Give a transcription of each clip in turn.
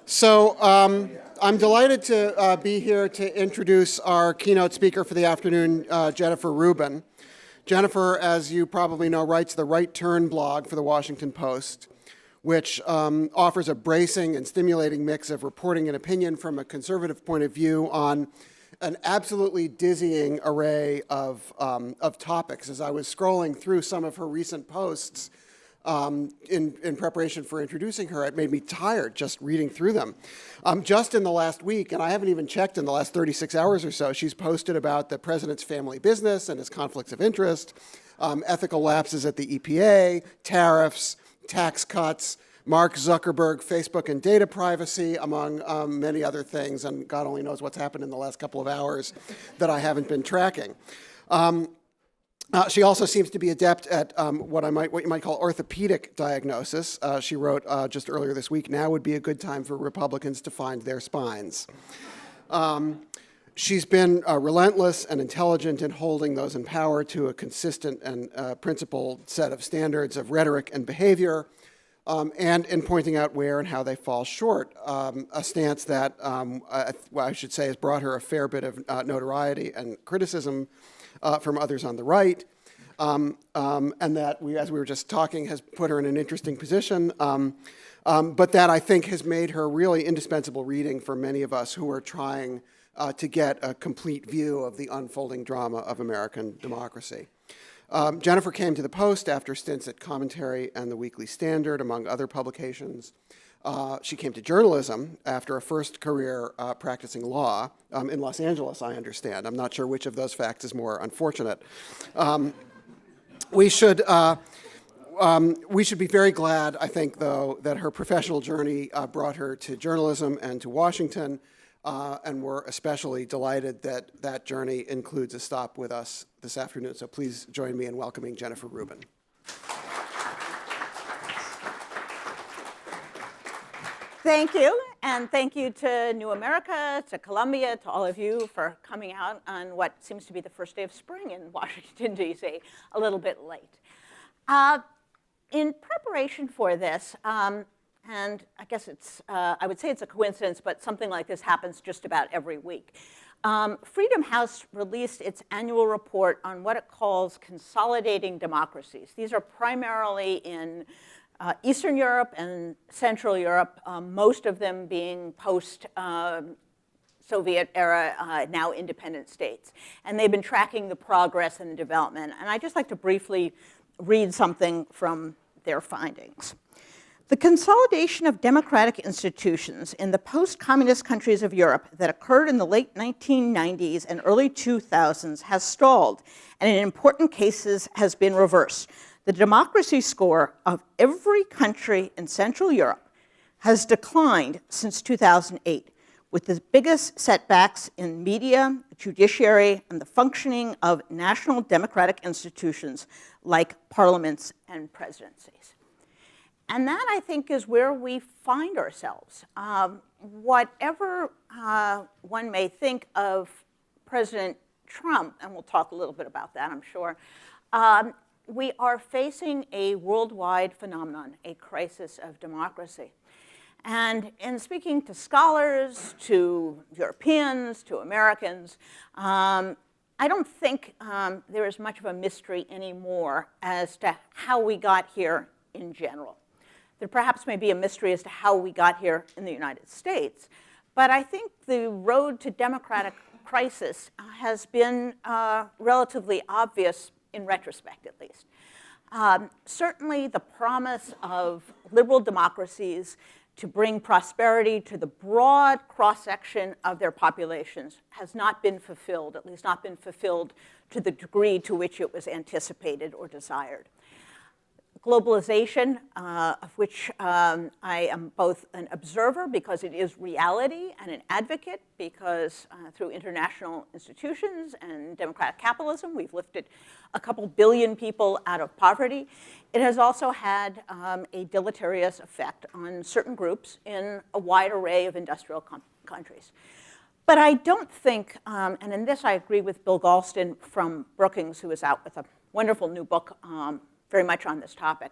I'm delighted to be here to introduce our keynote speaker for the afternoon, Jennifer Rubin. Jennifer, as you probably know, writes the Right Turn blog for the Washington Post, which offers a bracing and stimulating mix of reporting and opinion from a conservative point of view on an absolutely dizzying array of topics. As I was scrolling through some of her recent posts, in preparation for introducing her, it made me tired just reading through them. Just in the last week, and I haven't even checked in the last 36 hours or so, she's posted about the president's family business and his conflicts of interest, ethical lapses at the EPA, tariffs, tax cuts, Mark Zuckerberg, Facebook and data privacy, among many other things, and God only knows what's happened in the last couple of hours that I haven't been tracking. She also seems to be adept at what you might call orthopedic diagnosis. She wrote just earlier this week, "Now would be a good time for Republicans to find their spines." She's been relentless and intelligent in holding those in power to a consistent and principled set of standards of rhetoric and behavior, and in pointing out where and how they fall short, a stance that I should say has brought her a fair bit of notoriety and criticism from others on the right, and that, as we were just talking, has put her in an interesting position, but that I think has made her really indispensable reading for many of us who are trying to get a complete view of the unfolding drama of American democracy. Jennifer came to the Post after stints at Commentary and the Weekly Standard, among other publications. She came to journalism after a first career practicing law in Los Angeles, I understand. I'm not sure which of those facts is more unfortunate. We should be very glad, I think, though, that her professional journey brought her to journalism and to Washington, and we're especially delighted that that journey includes a stop with us this afternoon. So please join me in welcoming Jennifer Rubin. Thank you, and thank you to New America, to Columbia, to all of you for coming out on what seems to be the first day of spring in Washington, D.C., a little bit late. In preparation for this, and I guess I would say it's a coincidence, but something like this happens just about every week. Freedom House released its annual report on what it calls consolidating democracies. These are primarily in Eastern Europe and Central Europe, most of them being post-Soviet era, now independent states. And they've been tracking the progress and the development. And I'd just like to briefly read something from their findings. The consolidation of democratic institutions in the post-communist countries of Europe that occurred in the late 1990s and early 2000s has stalled, and in important cases has been reversed. The democracy score of every country in Central Europe has declined since 2008, with the biggest setbacks in media, judiciary, and the functioning of national democratic institutions like parliaments and presidencies. And that, I think, is where we find ourselves. Whatever one may think of President Trump, and we'll talk a little bit about that, I'm sure, we are facing a worldwide phenomenon, a crisis of democracy. And in speaking to scholars, to Europeans, to Americans, I don't think there is much of a mystery anymore as to how we got here in general. There perhaps may be a mystery as to how we got here in the United States, but I think the road to democratic crisis has been relatively obvious in retrospect, at least. Certainly the promise of liberal democracies to bring prosperity to the broad cross-section of their populations has not been fulfilled, at least not been fulfilled to the degree to which it was anticipated or desired. Globalization, of which I am both an observer because it is reality and an advocate because through international institutions and democratic capitalism, we've lifted a couple billion people out of poverty. It has also had a deleterious effect on certain groups in a wide array of industrial countries. But I don't think, and in this I agree with Bill Galston from Brookings, who is out with a wonderful new book very much on this topic.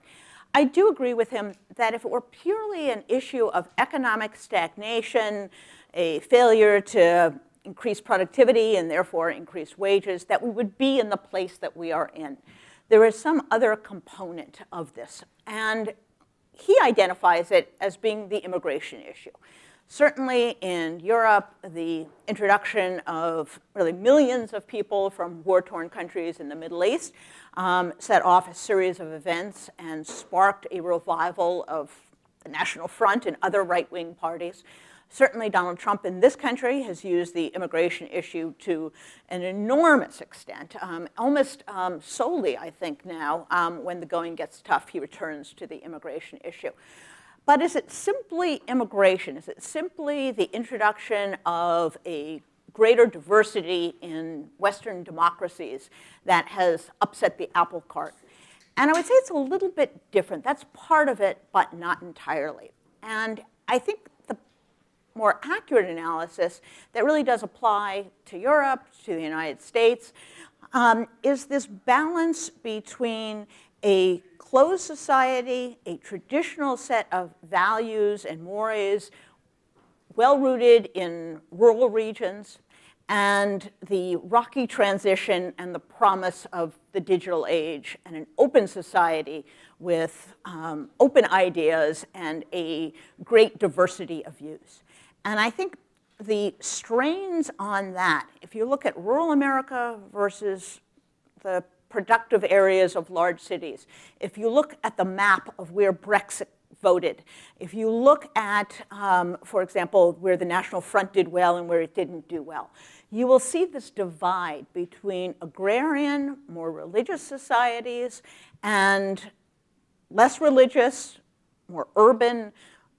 I do agree with him that if it were purely an issue of economic stagnation, a failure to increase productivity and therefore increase wages, that we would be in the place that we are in. There is some other component of this, and he identifies it as being the immigration issue. Certainly in Europe, the introduction of really millions of people from war-torn countries in the Middle East set off a series of events and sparked a revival of the National Front and other right-wing parties. Certainly Donald Trump in this country has used the immigration issue to an enormous extent, almost solely, I think now, when the going gets tough, he returns to the immigration issue. But is it simply immigration? Is it simply the introduction of a greater diversity in Western democracies that has upset the apple cart? And I would say it's a little bit different. That's part of it, but not entirely. And I think the more accurate analysis that really does apply to Europe, to the United States, is this balance between a closed society, a traditional set of values and mores, well-rooted in rural regions, and the rocky transition and the promise of the digital age and an open society with open ideas and a great diversity of views. And I think the strains on that, if you look at rural America versus the productive areas of large cities, if you look at the map of where Brexit voted, if you look at, for example, where the National Front did well and where it didn't do well, you will see this divide between agrarian, more religious societies and less religious, more urban,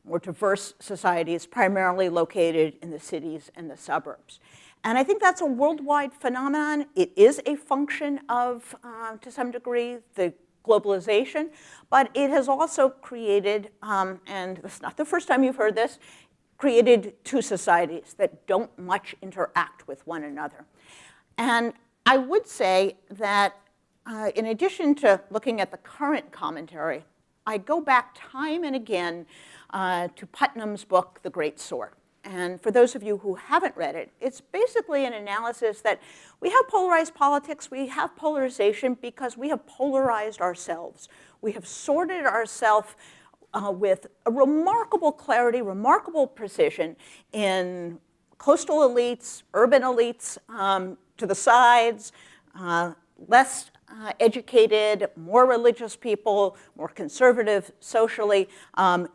more diverse societies, primarily located in the cities and the suburbs. And I think that's a worldwide phenomenon. It is a function of, to some degree, the globalization, but it has also created, and it's not the first time you've heard this, created two societies that don't much interact with one another. And I would say that in addition to looking at the current commentary, I go back time and again to Putnam's book, The Great Sort. And for those of you who haven't read it, it's basically an analysis that we have polarized politics, we have polarization because we have polarized ourselves. We have sorted ourselves with a remarkable clarity, remarkable precision in coastal elites, urban elites to the sides, less educated, more religious people, more conservative socially,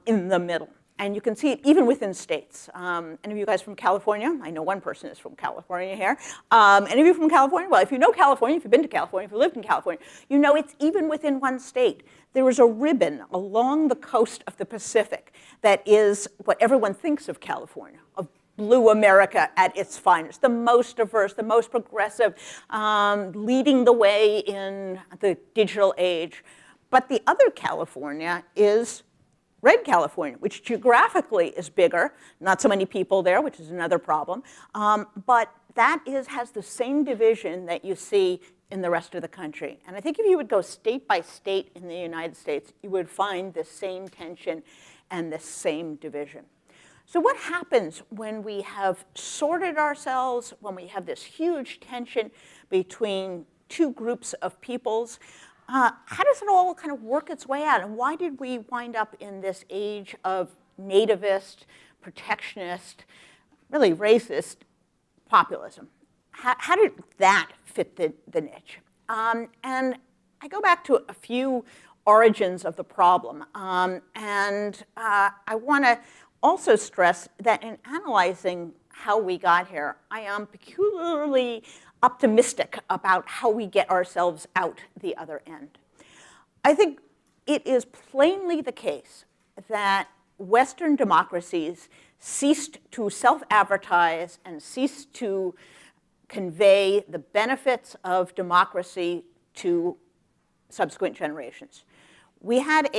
in the middle. And you can see it even within states. Any of you guys from California? I know one person is from California here. Any of you from California? Well, if you know California, if you've been to California, if you lived in California, you know it's even within one state. There is a ribbon along the coast of the Pacific that is what everyone thinks of California, of blue America at its finest, the most diverse, the most progressive, leading the way in the digital age. But the other California is red California, which geographically is bigger, not so many people there, which is another problem, but that has the same division that you see in the rest of the country. And I think if you would go state by state in the United States, you would find the same tension and the same division. So what happens when we have sorted ourselves, when we have this huge tension between two groups of peoples? How does it all kind of work its way out? And why did we wind up in this age of nativist, protectionist, really racist populism? How did that fit the niche? And I go back to a few origins of the problem. And I want to also stress that in analyzing how we got here, I am peculiarly optimistic about how we get ourselves out the other end. I think it is plainly the case that Western democracies ceased to self-advertise and ceased to convey the benefits of democracy to subsequent generations. We had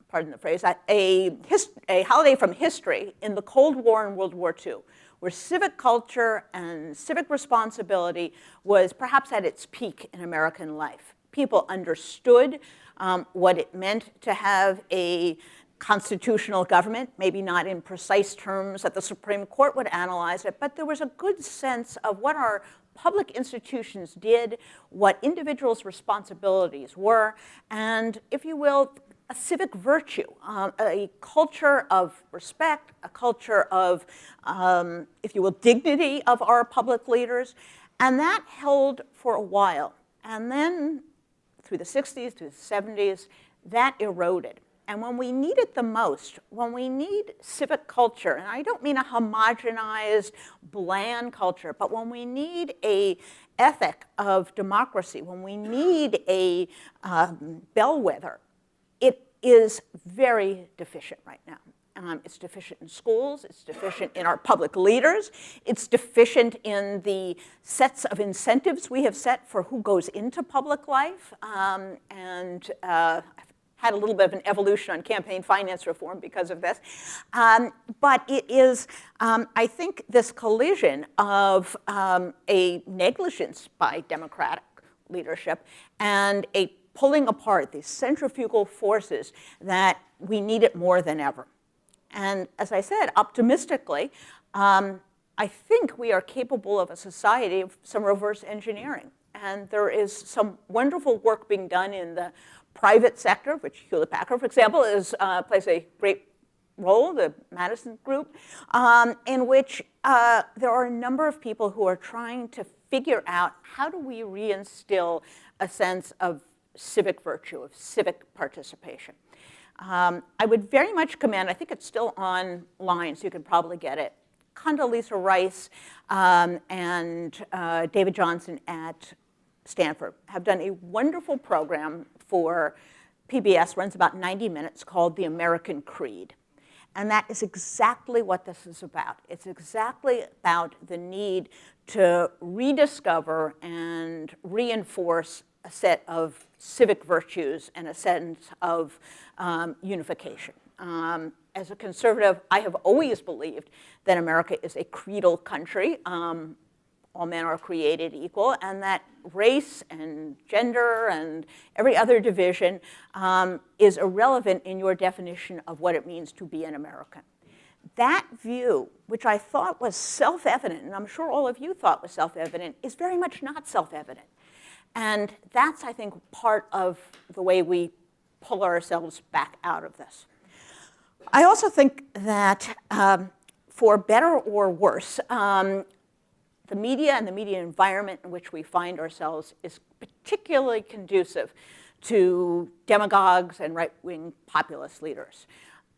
pardon the phrase, a holiday from history in the Cold War and World War II, where civic culture and civic responsibility was perhaps at its peak in American life. People understood what it meant to have a constitutional government, maybe not in precise terms that the Supreme Court would analyze it, but there was a good sense of what our public institutions did, what individuals' responsibilities were, and, if you will, a civic virtue, a culture of respect, a culture of, if you will, dignity of our public leaders. And that held for a while. And then through the 60s, through the 70s, that eroded. And when we need it the most, when we need civic culture, and I don't mean a homogenized, bland culture, but when we need a ethic of democracy, when we need a bellwether, it is very deficient right now. It's deficient in schools, it's deficient in our public leaders, it's deficient in the sets of incentives we have set for who goes into public life, and I've had a little bit of an evolution on campaign finance reform because of this. But it is, I think, this collision of a negligence by democratic leadership and a pulling apart, these centrifugal forces, that we need it more than ever. And as I said, optimistically, I think we are capable of a society of some reverse engineering. And there is some wonderful work being done in the private sector, which Hewlett-Packard, for example, plays a great role, the Madison Group, in which there are a number of people who are trying to figure out how do we reinstill a sense of civic virtue, of civic participation. I would very much commend, I think it's still online, so you can probably get it, Condoleezza Rice and David Johnson at Stanford have done a wonderful program for PBS, runs about 90 minutes, called The American Creed. And that is exactly what this is about. It's exactly about the need to rediscover and reinforce a set of civic virtues and a sense of unification. As a conservative, I have always believed that America is a creedal country. All men are created equal, and that race and gender and every other division is irrelevant in your definition of what it means to be an American. That view, which I thought was self-evident, and I'm sure all of you thought was self-evident, is very much not self-evident. And that's, I think, part of the way we pull ourselves back out of this. I also think that for better or worse, the media and the media environment in which we find ourselves is particularly conducive to demagogues and right-wing populist leaders.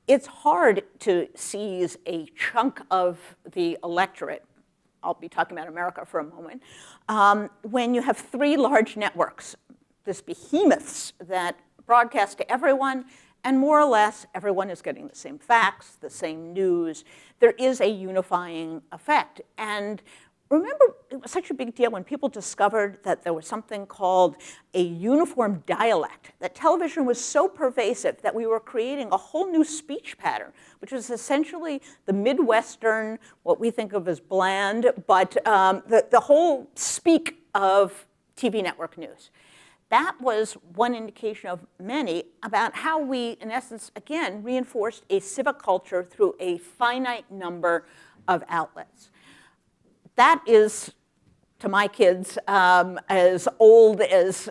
It's hard to seize a chunk of the electorate, I'll be talking about America for a moment, when you have three large networks, these behemoths that broadcast to everyone, and more or less everyone is getting the same facts, the same news. There is a unifying effect. And remember, it was such a big deal when people discovered that there was something called a uniform dialect, that television was so pervasive that we were creating a whole new speech pattern, which was essentially the Midwestern, what we think of as bland, but the whole speak of TV network news. That was one indication of many about how we, in essence, again, reinforced a civic culture through a finite number of outlets. That is, to my kids, as old as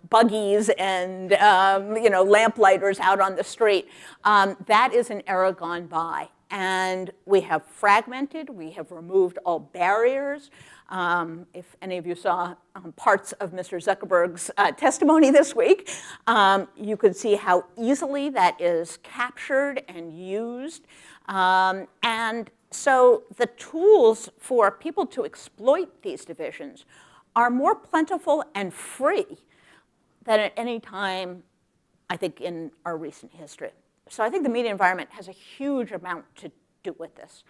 buggies and lamplighters out on the street. That is an era gone by. And we have fragmented, we have removed all barriers. If any of you saw parts of Mr. Zuckerberg's testimony this week, you could see how easily that is captured and used. And so the tools for people to exploit these divisions are more plentiful and free than at any time, I think, in our recent history. So I think the media environment has a huge amount to do with this.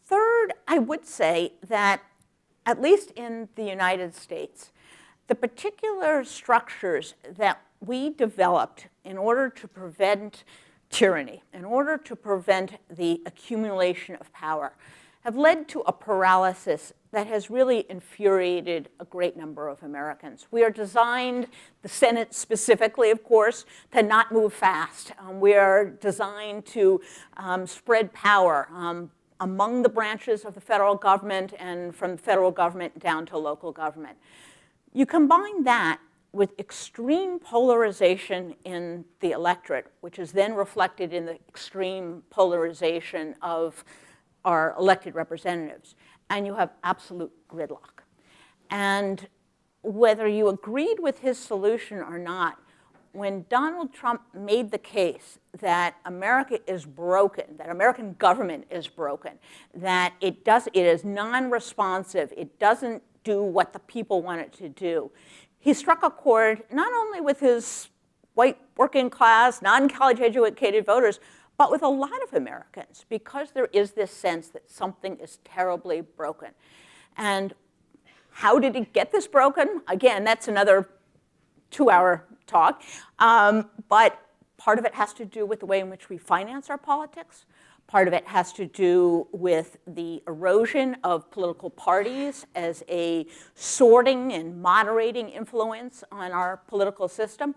Third, I would say that, at least in the United States, the particular structures that we developed in order to prevent tyranny, in order to prevent the accumulation of power, have led to a paralysis that has really infuriated a great number of Americans. We are designed, the Senate specifically, of course, to not move fast. We are designed to spread power among the branches of the federal government and from the federal government down to local government. You combine that with extreme polarization in the electorate, which is then reflected in the extreme polarization of our elected representatives, and you have absolute gridlock. And whether you agreed with his solution or not, when Donald Trump made the case that America is broken, that American government is broken, that it is non-responsive, it doesn't do what the people want it to do, he struck a chord not only with his white working class, non-college educated voters, but with a lot of Americans, because there is this sense that something is terribly broken. And how did it get this broken? Again, that's another 2-hour talk. But part of it has to do with the way in which we finance our politics. Part of it has to do with the erosion of political parties as a sorting and moderating influence on our political system.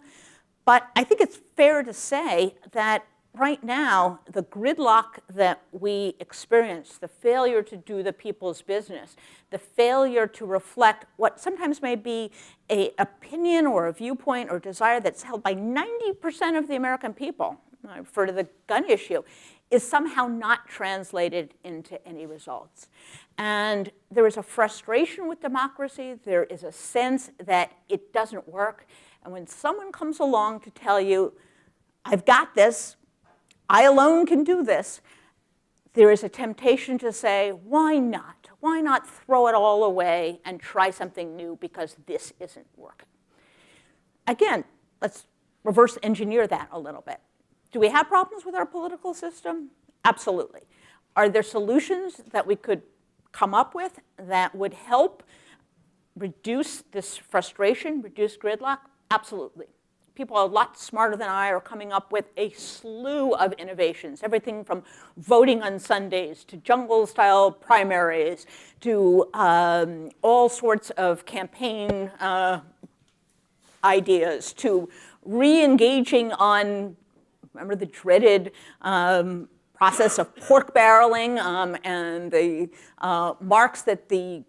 But I think it's fair to say that right now, the gridlock that we experience, the failure to do the people's business, the failure to reflect what sometimes may be an opinion or a viewpoint or desire that's held by 90% of the American people, I refer to the gun issue, is somehow not translated into any results. And there is a frustration with democracy. There is a sense that it doesn't work. And when someone comes along to tell you, I've got this, I alone can do this, there is a temptation to say, why not? Why not throw it all away and try something new because this isn't working? Again, let's reverse engineer that a little bit. Do we have problems with our political system? Absolutely. Are there solutions that we could come up with that would help reduce this frustration, reduce gridlock? Absolutely. People a lot smarter than I are coming up with a slew of innovations, everything from voting on Sundays to jungle-style primaries to all sorts of campaign ideas to re-engaging on, remember the dreaded process of pork barreling and the marks that the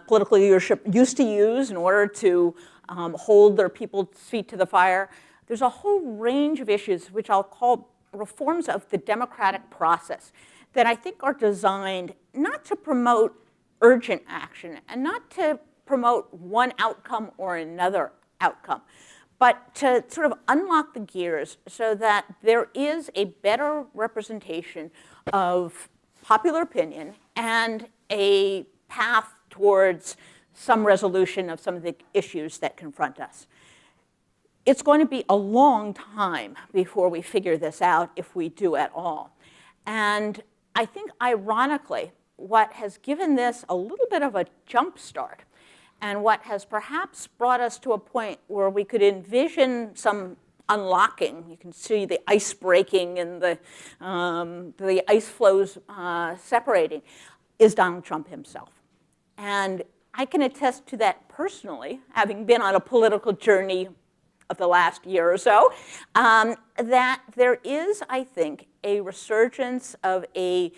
political leadership used to use in order to hold their people's feet to the fire. There's a whole range of issues which I'll call reforms of the democratic process that I think are designed not to promote urgent action and not to promote one outcome or another outcome, but to sort of unlock the gears so that there is a better representation of popular opinion and a path towards some resolution of some of the issues that confront us. It's going to be a long time before we figure this out, if we do at all. And I think, ironically, what has given this a little bit of a jump start and what has perhaps brought us to a point where we could envision some unlocking, you can see the ice breaking and the ice flows separating, is Donald Trump himself. And I can attest to that personally, having been on a political journey of the last year or so, that there is, I think, a resurgence of a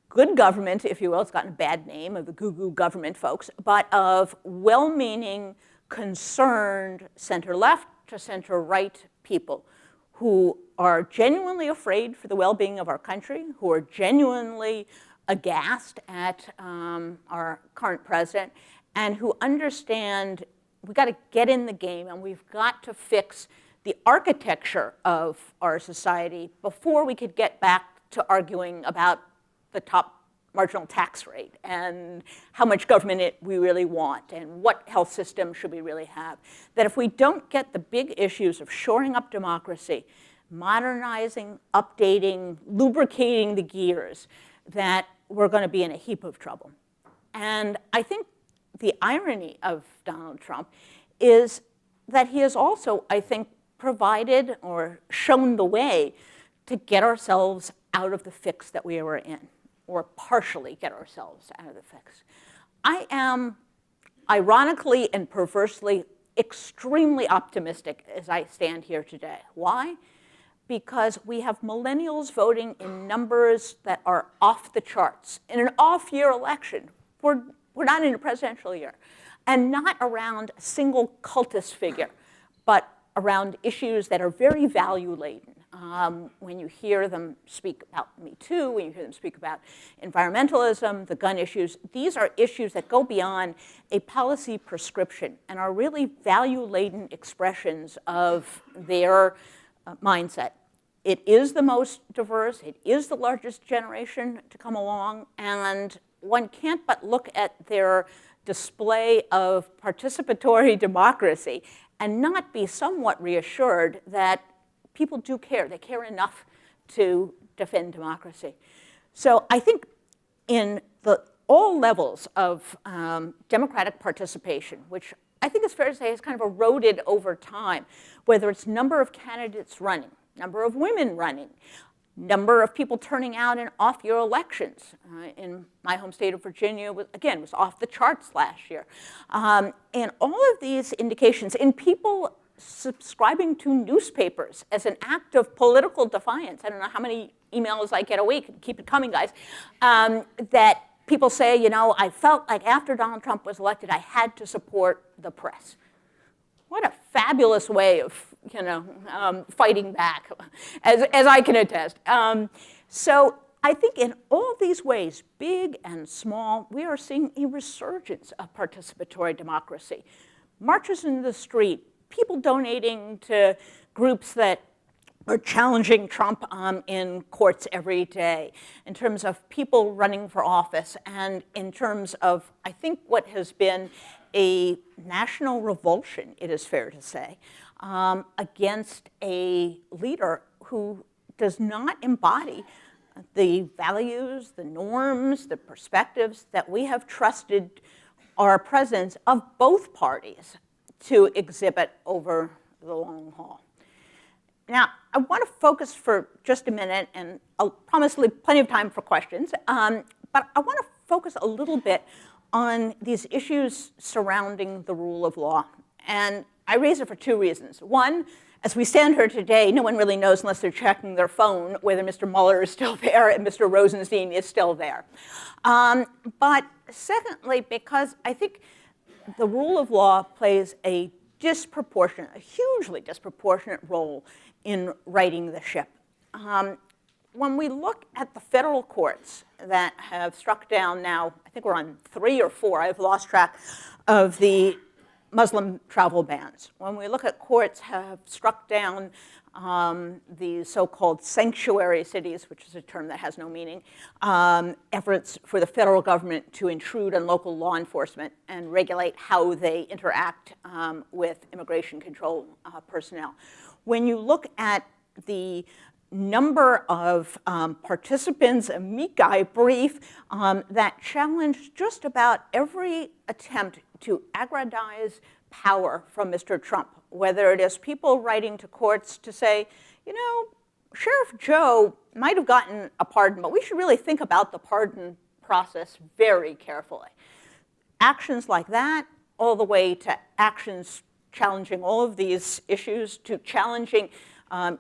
good government, if you will. It's gotten a bad name of the goo-goo government folks, but of well-meaning, concerned center-left to center-right people who are genuinely afraid for the well-being of our country, who are genuinely aghast at our current president, and who understand we've got to get in the game and we've got to fix the architecture of our society before we could get back to arguing about the top marginal tax rate and how much government we really want and what health system should we really have. That if we don't get the big issues of shoring up democracy, modernizing, updating, lubricating the gears, that we're going to be in a heap of trouble. And I think the irony of Donald Trump is that he has also, I think, provided or shown the way to get ourselves out of the fix that we were in. or partially get ourselves out of the fix. I am, ironically and perversely, extremely optimistic as I stand here today. Why? Because we have millennials voting in numbers that are off the charts. In an off-year election, we're not in a presidential year, and not around a single cultist figure, but around issues that are very value-laden. When you hear them speak about Me Too, when you hear them speak about environmentalism, the gun issues, these are issues that go beyond a policy prescription and are really value-laden expressions of their mindset. It is the most diverse, it is the largest generation to come along, and one can't but look at their display of participatory democracy and not be somewhat reassured that people do care. They care enough to defend democracy. So I think in all levels of democratic participation, which I think it's fair to say has kind of eroded over time, whether it's number of candidates running, number of women running, number of people turning out in off-year elections. In my home state of Virginia, was off the charts last year. And all of these indications in people subscribing to newspapers as an act of political defiance. I don't know how many emails I get a week, keep it coming, guys, that people say, you know, I felt like after Donald Trump was elected, I had to support the press. What a fabulous way of, fighting back, as I can attest. So I think in all these ways, big and small, we are seeing a resurgence of participatory democracy. Marches in the street, people donating to groups that are challenging Trump in courts every day, in terms of people running for office, and in terms of, I think, what has been a national revulsion, it is fair to say, against a leader who does not embody the values, the norms, the perspectives that we have trusted our presidents of both parties to exhibit over the long haul. Now, I want to focus for just a minute, and I'll promise plenty of time for questions, but I want to focus a little bit on these issues surrounding the rule of law. And I raise it for two reasons. One, as we stand here today, no one really knows unless they're checking their phone whether Mr. Mueller is still there and Mr. Rosenstein is still there. But secondly, because I think the rule of law plays a hugely disproportionate role in righting the ship. When we look at the federal courts that have struck down now, I think we're on 3 or 4, I've lost track, of the Muslim travel bans. When we look at courts have struck down the so-called sanctuary cities, which is a term that has no meaning, efforts for the federal government to intrude on local law enforcement and regulate how they interact with immigration control personnel. When you look at the number of participants, amici brief, that challenged just about every attempt to aggrandize power from Mr. Trump, whether it is people writing to courts to say, you know, Sheriff Joe might have gotten a pardon, but we should really think about the pardon process very carefully. Actions like that, all the way to actions challenging all of these issues, to challenging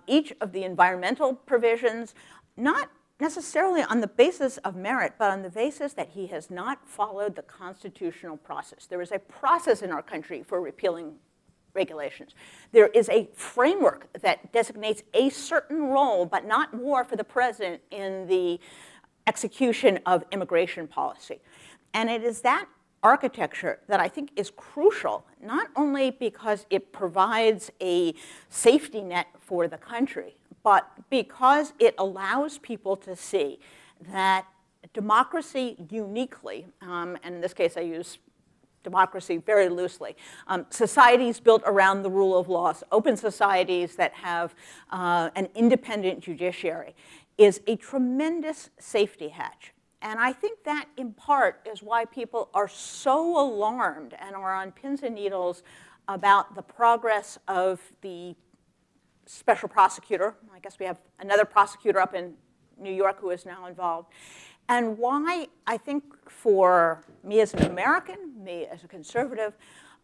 each of the environmental provisions, not necessarily on the basis of merit, but on the basis that he has not followed the constitutional process. There is a process in our country for repealing regulations. There is a framework that designates a certain role, but not more, for the president in the execution of immigration policy. And it is that architecture that I think is crucial, not only because it provides a safety net for the country, but because it allows people to see that democracy uniquely, and in this case I use democracy very loosely, societies built around the rule of law, open societies that have an independent judiciary, is a tremendous safety hatch. And I think that, in part, is why people are so alarmed and are on pins and needles about the progress of the special prosecutor. I guess we have another prosecutor up in New York who is now involved. and why I think for me as an American, me as a conservative,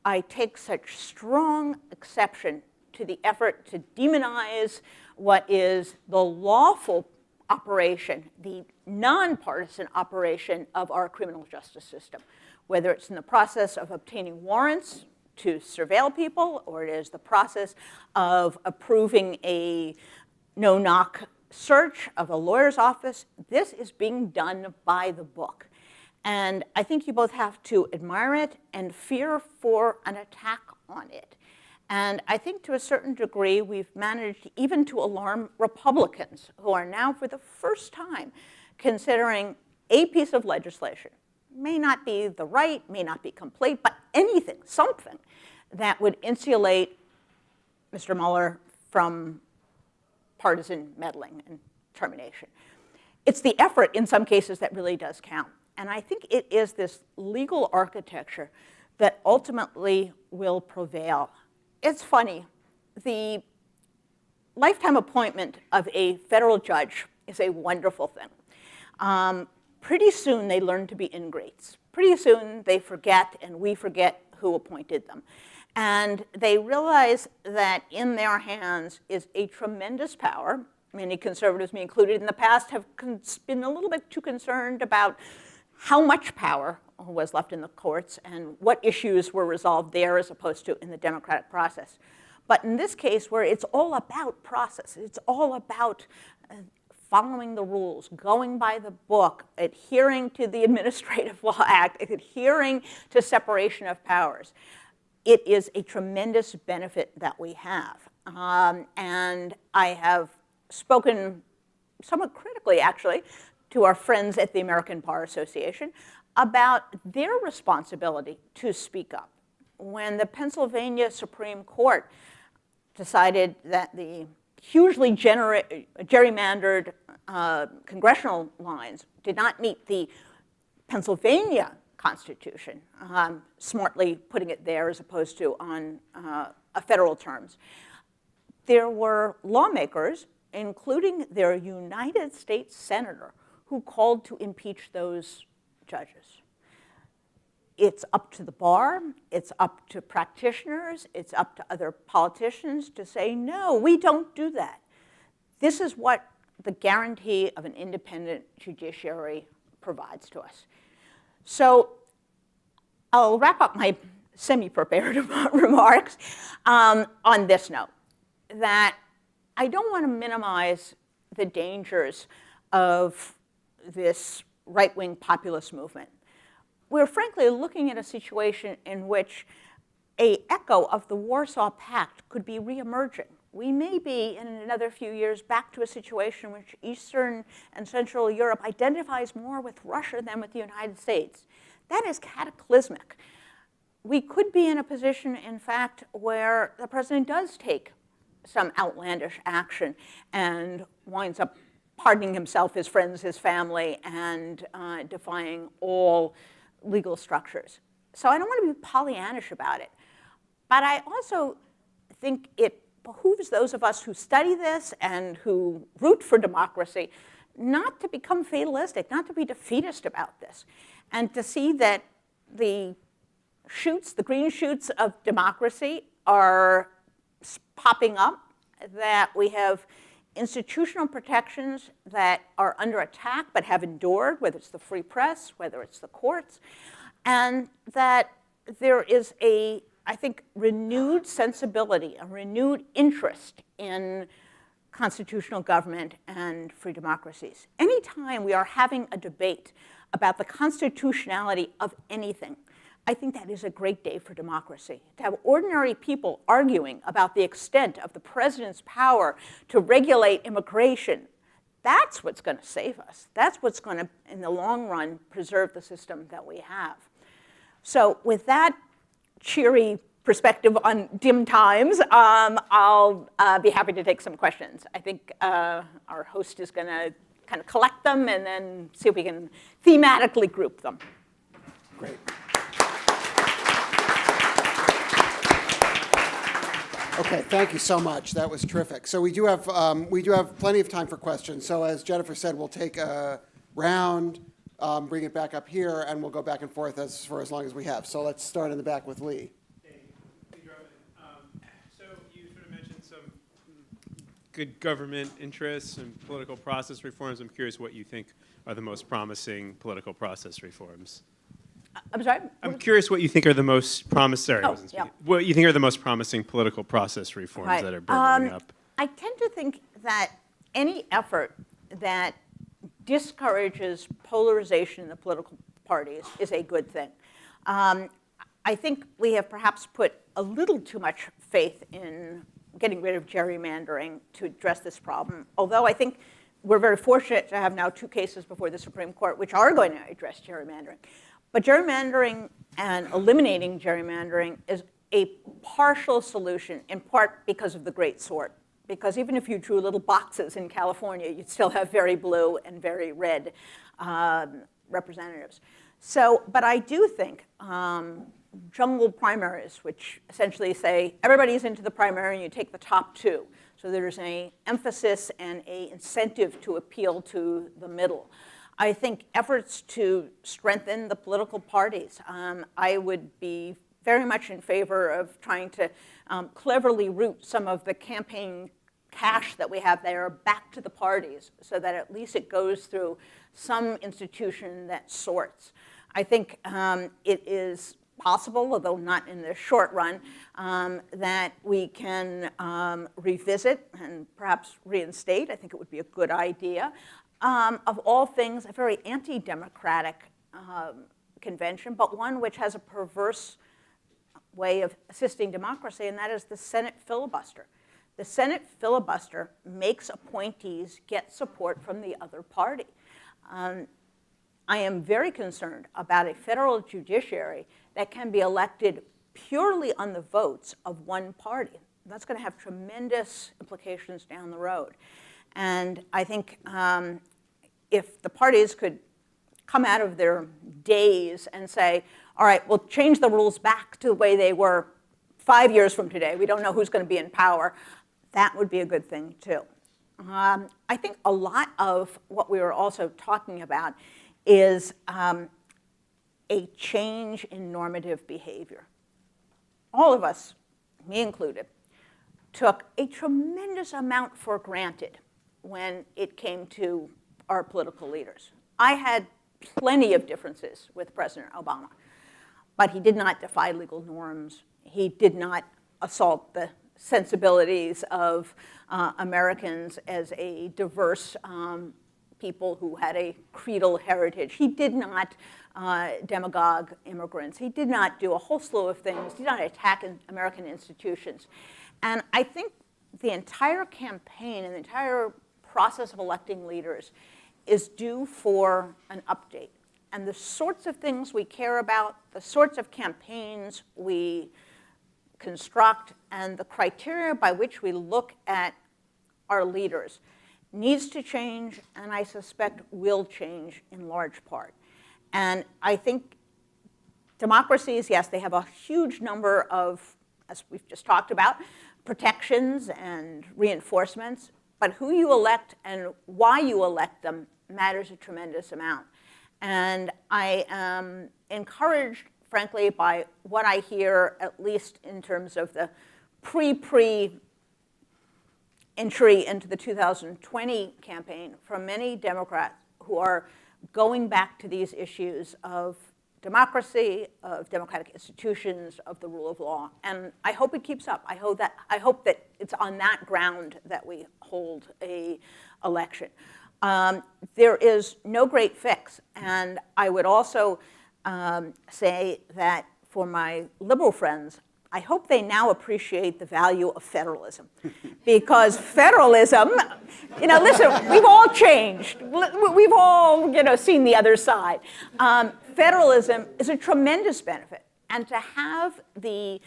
I take such strong exception to the effort to demonize what is the lawful operation, the nonpartisan operation of our criminal justice system, whether it's in the process of obtaining warrants to surveil people, or it is the process of approving a no-knock search of a lawyer's office. This is being done by the book. And I think you both have to admire it and fear for an attack on it. And I think to a certain degree, we've managed even to alarm Republicans, who are now for the first time considering a piece of legislation, may not be the right, may not be complete, but anything, something that would insulate Mr. Mueller from partisan meddling and termination. It's the effort in some cases that really does count. And I think it is this legal architecture that ultimately will prevail. It's funny, the lifetime appointment of a federal judge is a wonderful thing. Pretty soon they learn to be ingrates. Pretty soon they forget, and we forget who appointed them. And they realize that in their hands is a tremendous power. Many conservatives, me included, in the past have been a little bit too concerned about how much power was left in the courts and what issues were resolved there as opposed to in the democratic process. But in this case, where it's all about process, it's all about following the rules, going by the book, adhering to the Administrative Law Act, adhering to separation of powers, it is a tremendous benefit that we have. And I have spoken somewhat critically, actually, to our friends at the American Bar Association about their responsibility to speak up. When the Pennsylvania Supreme Court decided that the hugely gerrymandered congressional lines did not meet the Pennsylvania Constitution, smartly putting it there as opposed to on federal terms, there were lawmakers, including their United States senator, who called to impeach those judges. It's up to the bar, it's up to practitioners, it's up to other politicians to say, no, we don't do that. This is what the guarantee of an independent judiciary provides to us. So I'll wrap up my semi-prepared remarks on this note, that I don't want to minimize the dangers of this right-wing populist movement. We're frankly looking at a situation in which an echo of the Warsaw Pact could be reemerging. We may be, in another few years, back to a situation in which Eastern and Central Europe identifies more with Russia than with the United States. That is cataclysmic. We could be in a position, in fact, where the president does take some outlandish action and winds up pardoning himself, his friends, his family, and defying all legal structures. So I don't want to be Pollyannish about it. But I also think it behooves those of us who study this and who root for democracy not to become fatalistic, not to be defeatist about this, and to see that the shoots, the green shoots of democracy are popping up, that we have institutional protections that are under attack but have endured, whether it's the free press, whether it's the courts, and that there is a, I think, renewed sensibility, a renewed interest in constitutional government and free democracies. Anytime we are having a debate about the constitutionality of anything, I think that is a great day for democracy. To have ordinary people arguing about the extent of the president's power to regulate immigration, that's what's going to save us. That's what's going to, in the long run, preserve the system that we have. So with that cheery perspective on dim times, I'll be happy to take some questions. I think our host is going to kind of collect them and then see if we can thematically group them. Great. Okay, thank you so much. That was terrific. So we do have plenty of time for questions. So as Jennifer said, we'll take a round, bring it back up here, and we'll go back and forth for as long as we have. So let's start in the back with Lee. Hey, Rubin. So you sort of mentioned some good government interests and political process reforms. I'm curious what you think are the most promising political process reforms. I'm sorry? I'm curious what you think are the most promising. Oh, yeah. What you think are the most promising political process reforms Right. that are bubbling up. I tend to think that any effort that discourages polarization in the political parties is a good thing. I think we have perhaps put a little too much faith in getting rid of gerrymandering to address this problem, although I think we're very fortunate to have now 2 cases before the Supreme Court which are going to address gerrymandering. But gerrymandering and eliminating gerrymandering is a partial solution, in part because of the great sort. Because even if you drew little boxes in California, you'd still have very blue and very red representatives. So, but I do think jungle primaries, which essentially say everybody's into the primary and you take the top 2. So there's an emphasis and an incentive to appeal to the middle. I think efforts to strengthen the political parties, I would be very much in favor of trying to cleverly route some of the campaign cash that we have there back to the parties so that at least it goes through some institution that sorts. I think it is possible, although not in the short run, that we can revisit and perhaps reinstate. I think it would be a good idea. Of all things, a very anti-democratic convention, but one which has a perverse way of assisting democracy, and that is the Senate filibuster. The Senate filibuster makes appointees get support from the other party. I am very concerned about a federal judiciary that can be elected purely on the votes of one party. That's going to have tremendous implications down the road. And I think if the parties could come out of their daze and say, all right, we'll change the rules back to the way they were 5 years from today. We don't know who's going to be in power. That would be a good thing, too. I think a lot of what we were also talking about is a change in normative behavior. All of us, me included, took a tremendous amount for granted when it came to our political leaders. I had plenty of differences with President Obama, but he did not defy legal norms. He did not assault the sensibilities of Americans as a diverse people who had a creedal heritage. He did not demagogue immigrants. He did not do a whole slew of things. He did not attack American institutions. And I think the entire campaign and the entire process of electing leaders is due for an update. And the sorts of things we care about, the sorts of campaigns we construct, and the criteria by which we look at our leaders needs to change, and I suspect will change in large part. And I think democracies, yes, they have a huge number of, as we've just talked about, protections and reinforcements, but who you elect and why you elect them matters a tremendous amount. And I am encouraged, frankly, by what I hear, at least in terms of the pre-entry into the 2020 campaign from many Democrats who are going back to these issues of democracy, of democratic institutions, of the rule of law. And I hope it keeps up. I hope that it's on that ground that we hold an election. There is no great fix. And I would also say that for my liberal friends, I hope they now appreciate the value of federalism. Because federalism, listen, we've all changed. We've all, seen the other side. Federalism is a tremendous benefit. And to have the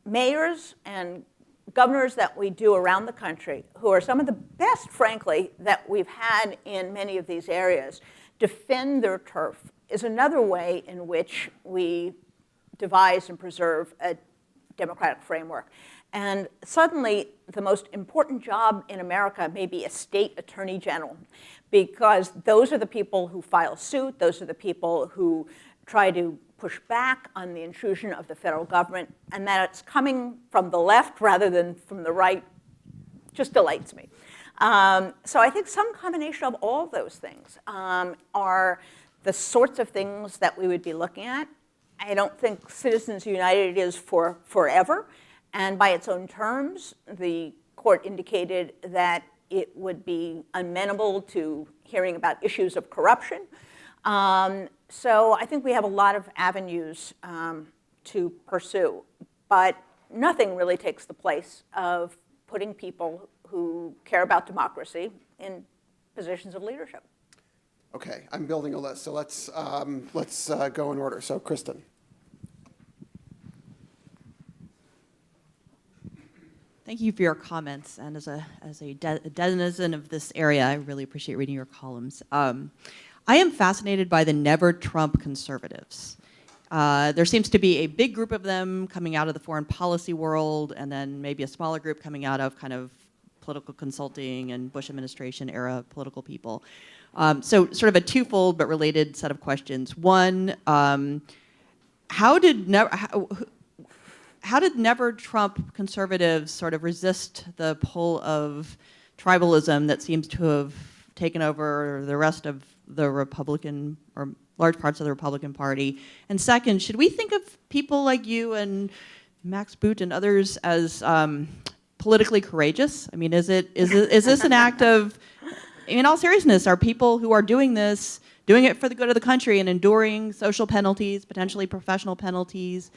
mayors and governors that we do around the country, who are some of the best, frankly, that we've had in many of these areas, defend their turf is another way in which we devise and preserve a democratic framework. And suddenly, the most important job in America may be a state attorney general, because those are the people who file suit, those are the people who try to push back on the intrusion of the federal government, and that it's coming from the left rather than from the right just delights me. So I think some combination of all of those things are the sorts of things that we would be looking at. I don't think Citizens United is for forever, and by its own terms, the court indicated that it would be amenable to hearing about issues of corruption. So I think we have a lot of avenues to pursue, but nothing really takes the place of putting people who care about democracy in positions of leadership. Okay, I'm building a list, so let's go in order. So, Kristen. Thank you for your comments, and as a denizen of this area, I really appreciate reading your columns. I am fascinated by the never Trump conservatives. There seems to be a big group of them coming out of the foreign policy world, and then maybe a smaller group coming out of kind of political consulting and Bush administration era political people. So sort of a twofold but related set of questions. One, how did never Trump conservatives sort of resist the pull of tribalism that seems to have taken over the rest of the Republican, or large parts of the Republican Party? And second, should we think of people like you and Max Boot and others as politically courageous? I mean, is this an act of, in all seriousness, are people who are doing this doing it for the good of the country and enduring social penalties, potentially professional penalties?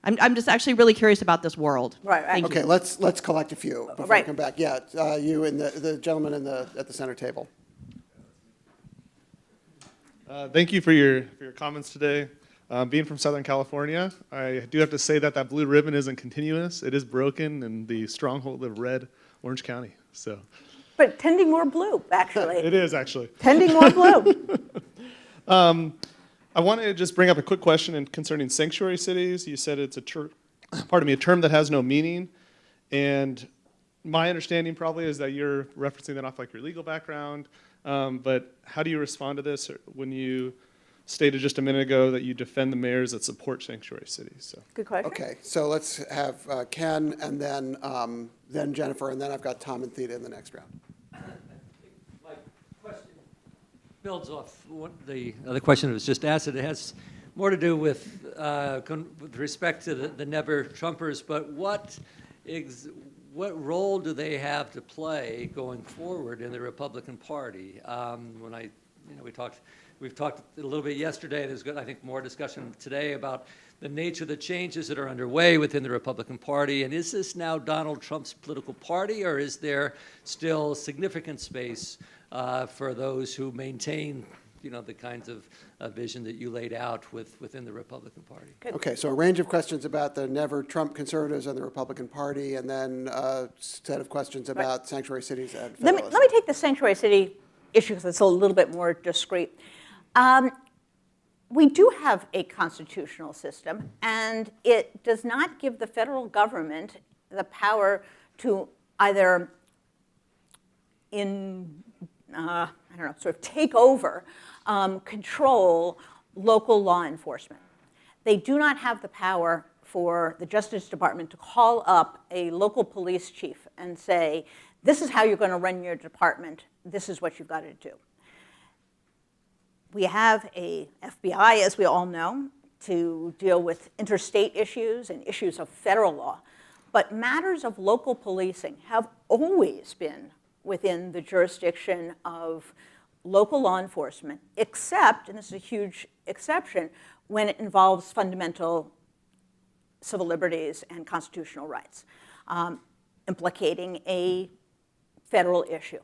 I'm just actually really curious about this world. Right. Thank Okay, you. let's collect a few before we Right. come back. Yeah, you and the gentleman at the center table. Thank you for your comments today. Being from Southern California, I do have to say that blue ribbon isn't continuous. It is broken in the stronghold of red Orange County. So But tending more blue, actually. it is actually. Tending more blue. I wanted to just bring up a quick question concerning sanctuary cities. You said it's a term that has no meaning, and my understanding probably is that you're referencing that off like your legal background. But how do you respond to this when you stated just a minute ago that you defend the mayors that support sanctuary cities? So. Good question. Okay, so let's have Ken and then Jennifer, and then I've got Tom and Theda in the next round. My question builds off the other question that was just asked. It has more to do with respect to the never Trumpers, but what role do they have to play going forward in the Republican Party? We've talked a little bit yesterday. There's I think more discussion today about the nature of the changes that are underway within the Republican Party. And is this now Donald Trump's political party, or is there still significant space for those who maintain, the kinds of vision that you laid out within the Republican Party? Okay, so a range of questions about the never Trump conservatives and the Republican Party, and then a set of questions about sanctuary cities and federalism. Let me take the sanctuary city issue because it's a little bit more discrete. We do have a constitutional system, and it does not give the federal government the power to either sort of take over, control local law enforcement. They do not have the power for the Justice Department to call up a local police chief and say, this is how you're going to run your department, this is what you've got to do. We have a FBI, as we all know, to deal with interstate issues and issues of federal law. But matters of local policing have always been within the jurisdiction of local law enforcement, except, and this is a huge exception, when it involves fundamental civil liberties and constitutional rights, implicating a federal issue.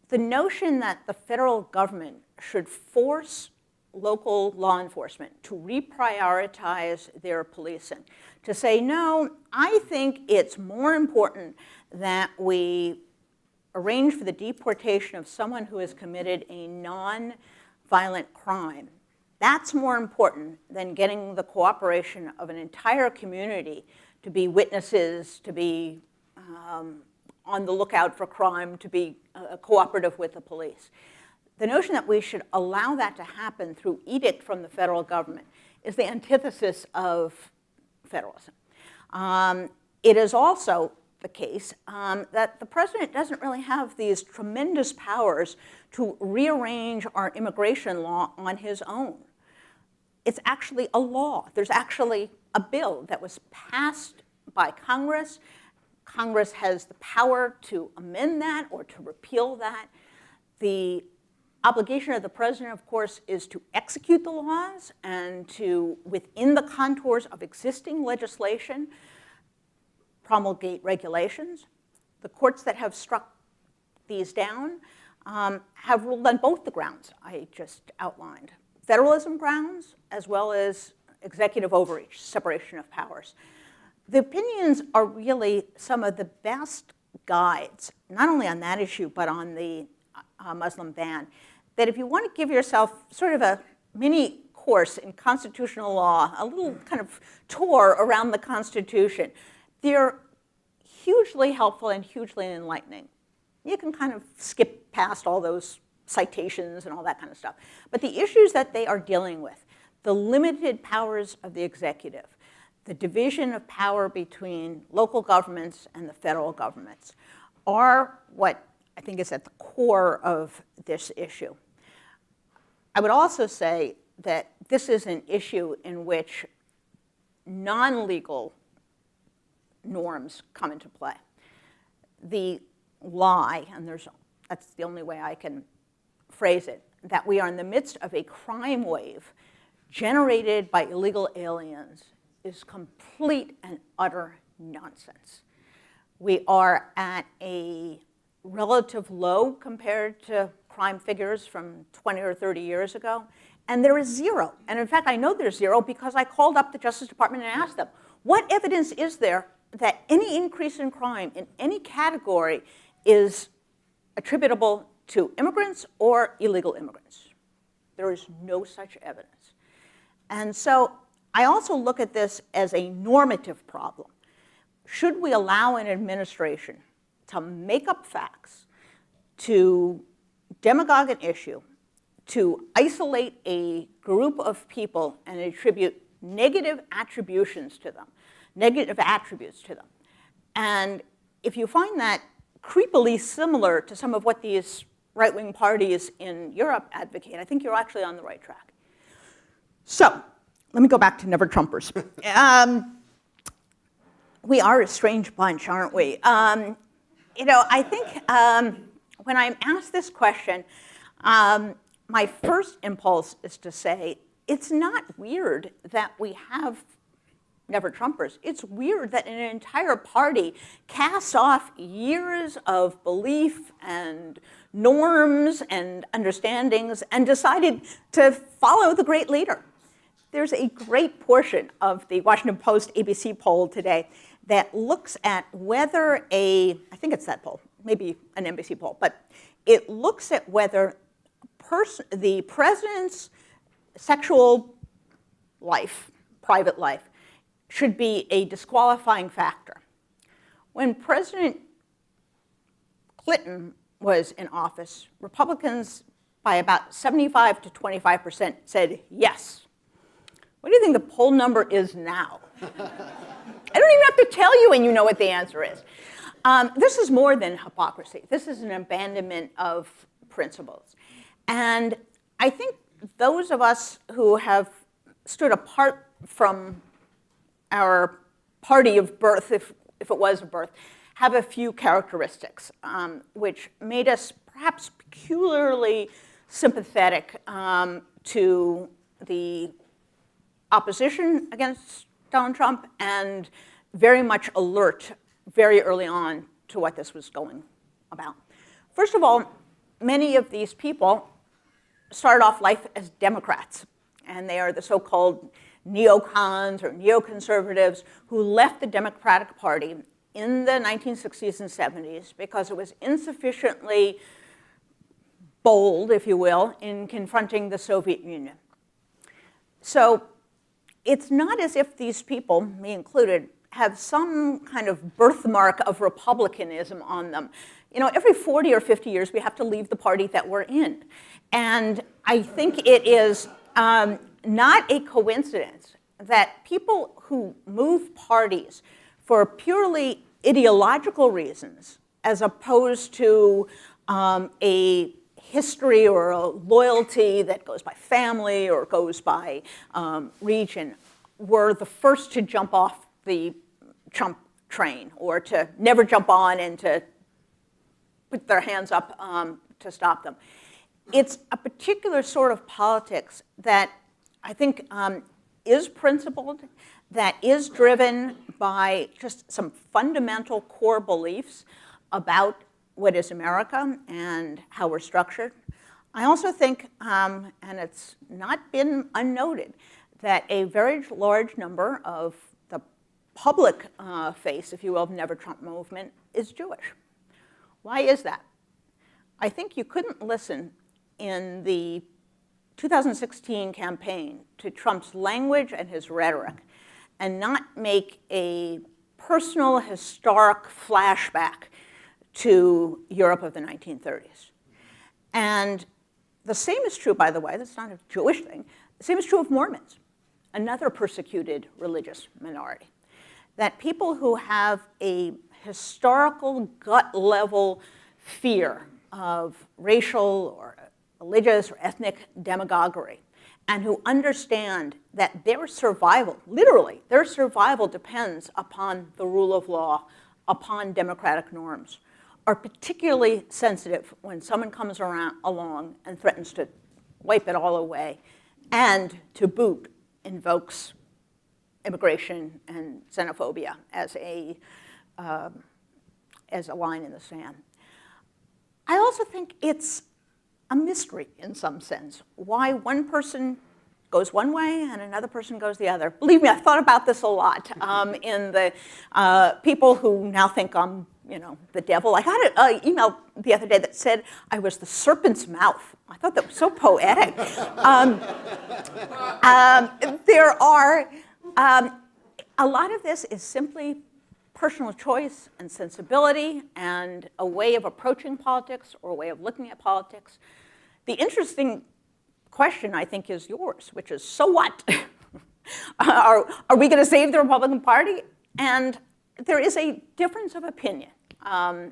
The notion that the federal government should force local law enforcement to reprioritize their policing, to say, no, I think it's more important that we arrange for the deportation of someone who has committed a non-violent crime. That's more important than getting the cooperation of an entire community to be witnesses, to be on the lookout for crime, to be cooperative with the police. The notion that we should allow that to happen through edict from the federal government is the antithesis of federalism. It is also the case that the president doesn't really have these tremendous powers to rearrange our immigration law on his own. It's actually a law. There's actually a bill that was passed by Congress. Congress has the power to amend that or to repeal that. The obligation of the president, of course, is to execute the laws and to, within the contours of existing legislation, promulgate regulations. The courts that have struck these down have ruled on both the grounds I just outlined. Federalism grounds, as well as executive overreach, separation of powers. The opinions are really some of the best guides, not only on that issue, but on the Muslim ban, that if you want to give yourself sort of a mini course in constitutional law, a little kind of tour around the Constitution, they're hugely helpful and hugely enlightening. You can kind of skip past all those citations and all that kind of stuff. But the issues that they are dealing with, the limited powers of the executive, the division of power between local governments and the federal governments, are what I think is at the core of this issue. I would also say that this is an issue in which non-legal norms come into play. The lie, and that's the only way I can phrase it, that we are in the midst of a crime wave generated by illegal aliens is complete and utter nonsense. We are at a relative low compared to crime figures from 20 or 30 years ago, and there is zero. And in fact, I know there's zero because I called up the Justice Department and asked them, what evidence is there that any increase in crime in any category is attributable to immigrants or illegal immigrants? There is no such evidence. And so I also look at this as a normative problem. Should we allow an administration to make up facts, to demagogue an issue, to isolate a group of people and attribute negative attributions to them, negative attributes to them? And if you find that creepily similar to some of what these right-wing parties in Europe advocate, I think you're actually on the right track. So let me go back to Never Trumpers. We are a strange bunch, aren't we? I think when I'm asked this question, my first impulse is to say, it's not weird that we have Never Trumpers. It's weird that an entire party casts off years of belief and norms and understandings and decided to follow the great leader. There's a great portion of the Washington Post ABC poll today that looks at whether I think it's that poll, maybe an NBC poll, but it looks at whether the president's sexual life, private life, should be a disqualifying factor. When President Clinton was in office, Republicans by about 75 to 25% said yes. What do you think the poll number is now? I don't even have to tell you, and you know what the answer is. This is more than hypocrisy. This is an abandonment of principles. And I think those of us who have stood apart from our party of birth, if it was a birth, have a few characteristics which made us perhaps peculiarly sympathetic to the opposition against Donald Trump and very much alert very early on to what this was going about. First of all, many of these people started off life as Democrats, and they are the so-called neocons or neoconservatives who left the Democratic Party in the 1960s and 70s because it was insufficiently bold, if you will, in confronting the Soviet Union. So it's not as if these people, me included, have some kind of birthmark of republicanism on them. You know, every 40 or 50 years, we have to leave the party that we're in. And I think it is not a coincidence that people who move parties for purely ideological reasons, as opposed to a history or a loyalty that goes by family or goes by region, were the first to jump off the Trump train, or to never jump on and to put their hands up to stop them. It's a particular sort of politics that I think is principled, that is driven by just some fundamental core beliefs about what is America and how we're structured. I also think, and it's not been unnoted, that a very large number of the public face, if you will, of Never Trump movement is Jewish. Why is that? I think you couldn't listen in the 2016 campaign to Trump's language and his rhetoric and not make a personal, historic flashback to Europe of the 1930s. And the same is true, by the way, that's not a Jewish thing, the same is true of Mormons, another persecuted religious minority. That people who have a historical gut-level fear of racial or religious or ethnic demagoguery, and who understand that their survival, literally, their survival depends upon the rule of law, upon democratic norms, are particularly sensitive when someone comes along and threatens to wipe it all away, and to boot invokes immigration and xenophobia as a line in the sand. I also think it's a mystery in some sense why one person goes one way and another person goes the other. Believe me, I thought about this a lot in the people who now think I'm, you know, the devil. I got an email the other day that said I was the serpent's mouth. I thought that was so poetic. There are, a lot of this is simply personal choice and sensibility and a way of approaching politics or a way of looking at politics. The interesting question, I think, is yours, which is, so what? Are we going to save the Republican Party? And there is a difference of opinion. My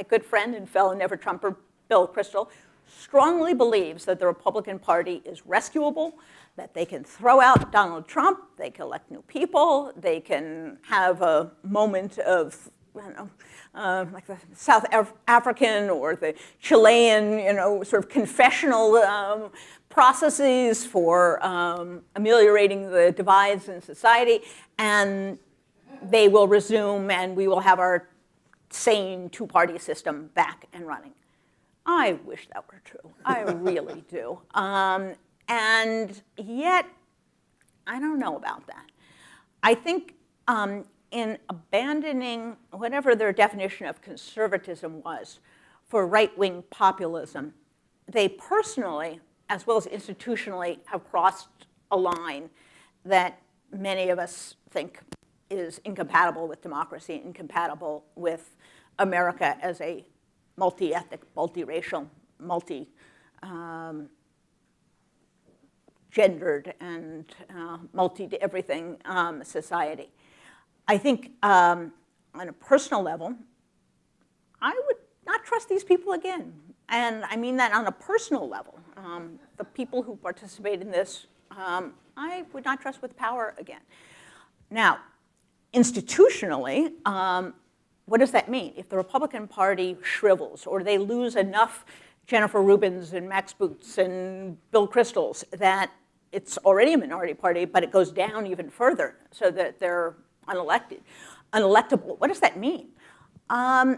good friend and fellow never-Trumper, Bill Kristol, strongly believes that the Republican Party is rescuable, that they can throw out Donald Trump, they can elect new people, they can have a moment of, like the South African or the Chilean, sort of confessional processes for ameliorating the divides in society, and they will resume, and we will have our sane two-party system back and running. I wish that were true. I really do. And yet, I don't know about that. I think in abandoning whatever their definition of conservatism was for right-wing populism, they personally, as well as institutionally, have crossed a line that many of us think is incompatible with democracy, incompatible with America as a multi-ethnic, multi-racial, multi-gendered, and multi-everything society. I think on a personal level, I would not trust these people again. And I mean that on a personal level. The people who participate in this, I would not trust with power again. Now, institutionally, what does that mean? If the Republican Party shrivels, or they lose enough Jennifer Rubins and Max Boots and Bill Kristols that it's already a minority party, but it goes down even further so that they're unelectable, what does that mean? I